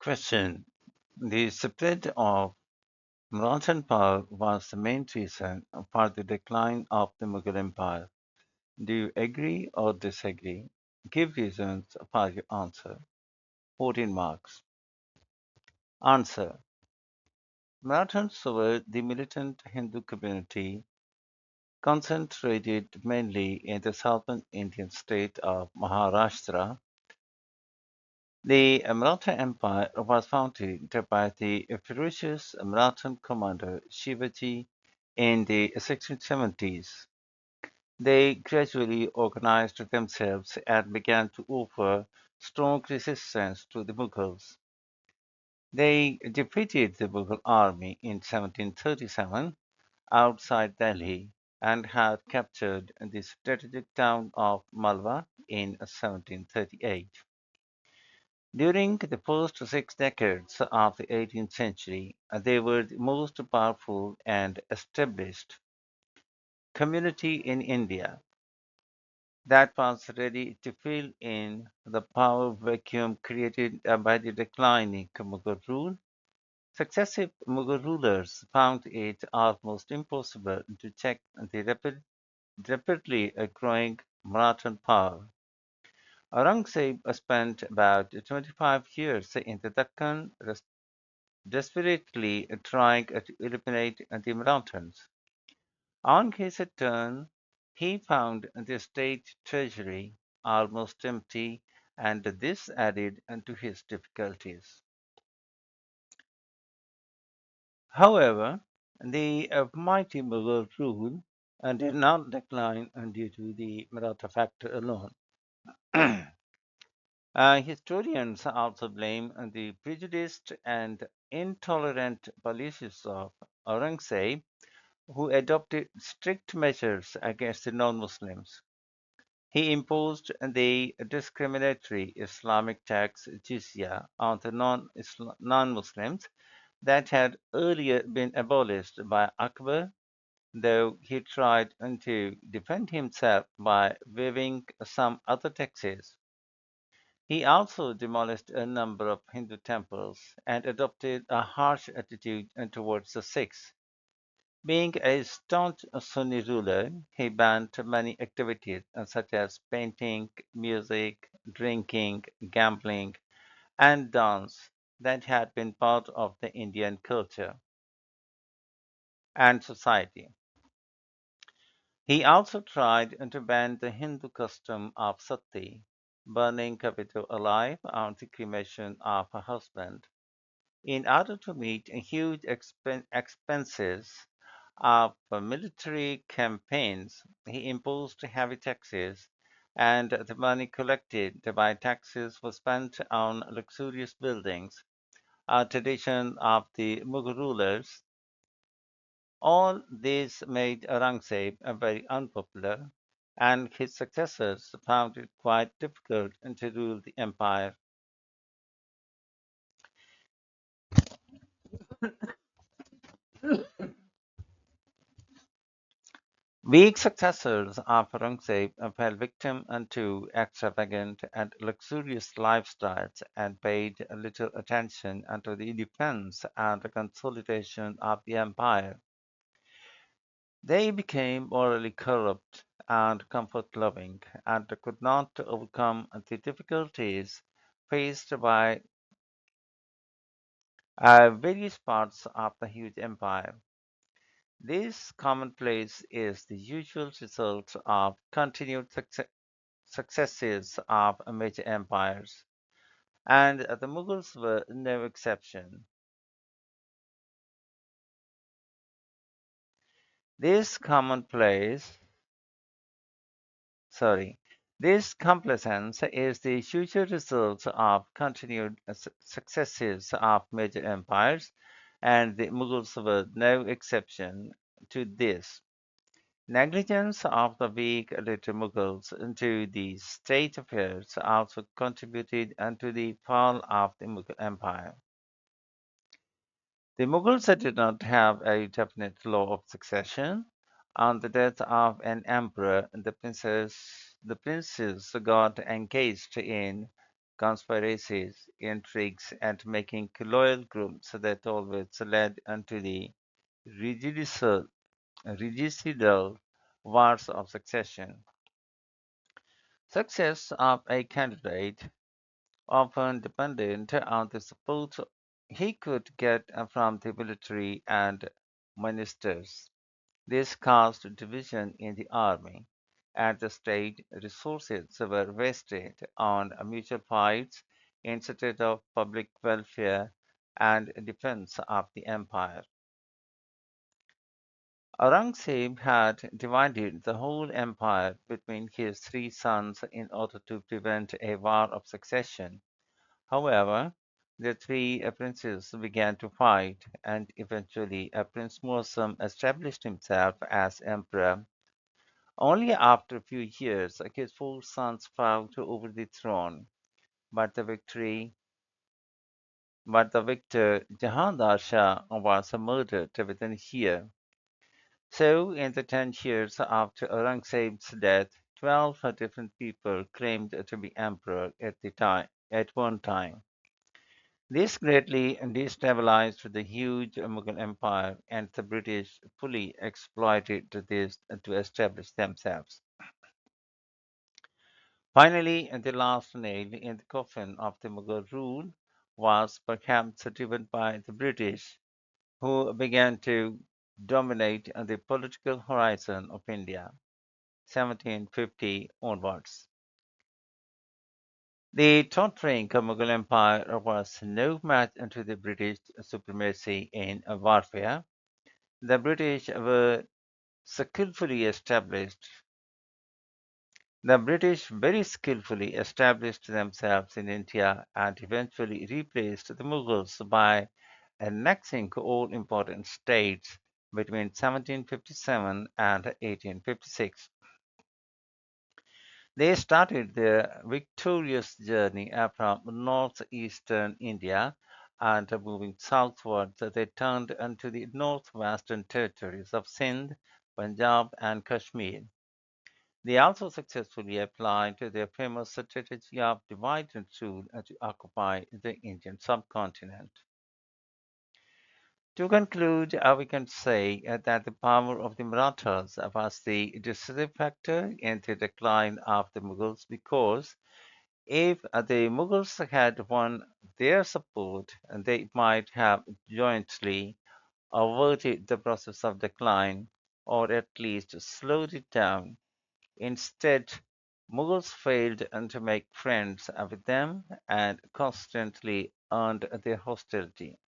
Question. The spread of Marathon power was the main reason for the decline of the Mughal Empire. Do you agree or disagree? Give reasons for your answer. 14 marks. Answer. Marathons were the militant Hindu community concentrated mainly in the southern Indian state of Maharashtra. The Maratha Empire was founded by the ferocious Maratha commander Shivaji in the 1670s. They gradually organized themselves and began to offer strong resistance to the Mughals. They defeated the Mughal army in 1737 outside Delhi and had captured the strategic town of Malwa in 1738. During the first 6 decades of the 18th century, they were the most powerful and established community in India that was ready to fill in the power vacuum created by the declining Mughal rule. Successive Mughal rulers found it almost impossible to check the rapidly growing Maratha power. Aurangzeb spent about 25 years in the Deccan, desperately trying to eliminate the Marathans. On his return, he found the state treasury almost empty, and this added to his difficulties. However, the mighty Mughal rule did not decline due to the Maratha factor alone. Historians also blame the prejudiced and intolerant policies of Aurangzeb, who adopted strict measures against the non-Muslims. He imposed the discriminatory Islamic tax jizya on the non-Muslims that had earlier been abolished by Akbar, though he tried to defend himself by waiving some other taxes. He also demolished a number of Hindu temples and adopted a harsh attitude towards the Sikhs. Being a staunch Sunni ruler, he banned many activities such as painting, music, drinking, gambling, and dance that had been part of the Indian culture and society. He also tried to ban the Hindu custom of sati, burning a widow alive on the cremation of her husband. In order to meet huge expenses of military campaigns, he imposed heavy taxes, and the money collected by taxes was spent on luxurious buildings, a tradition of the Mughal rulers. All this made Aurangzeb very unpopular, and his successors found it quite difficult to rule the empire. Weak successors of Aurangzeb fell victim to extravagant and luxurious lifestyles and paid little attention to the defense and the consolidation of the empire. They became morally corrupt and comfort-loving and could not overcome the difficulties faced by various parts of the huge empire. This commonplace is the usual result of continued successes of major empires, and the Mughals were no exception. This commonplace, sorry, this complacence is the usual result of continued successes of major empires, and the Mughals were no exception to this. Negligence of the weak little Mughals into the state affairs also contributed to the fall of the Mughal Empire. The Mughals did not have a definite law of succession. On the death of an emperor, the princes got engaged in conspiracies, intrigues, and making loyal groups that always led unto the regicides regicidal wars of succession. Success of a candidate often depended on the support he could get from the military and ministers. This caused division in the army, and the state resources were wasted on mutual fights instead of public welfare and defense of the empire. Aurangzeb had divided the whole empire between his three sons in order to prevent a war of succession. However, the three princes began to fight, and eventually Prince Musam established himself as emperor. Only after a few years his four sons fought over the throne, but the victor Jahandar Shah was murdered within a year. So, in the 10 years after Aurangzeb's death, 12 different people claimed to be emperor at one time. This greatly destabilized the huge Mughal Empire, and the British fully exploited this to establish themselves. Finally, the last nail in the coffin of the Mughal rule was perhaps driven by the British, who began to dominate the political horizon of India, 1750 onwards. The tottering Mughal Empire was no match to the British supremacy in warfare. The British were skillfully established. The British very skillfully established themselves in India and eventually replaced the Mughals by annexing all important states between 1757 and 1856. They started their victorious journey from northeastern India, and moving southward, they turned into the northwestern territories of Sindh, Punjab, and Kashmir. They also successfully applied their famous strategy of divide and rule to occupy the Indian subcontinent. To conclude, we can say that the power of the Marathas was the decisive factor in the decline of the Mughals because if the Mughals had won their support, they might have jointly averted the process of decline or at least slowed it down. Instead, Mughals failed to make friends with them and constantly earned their hostility.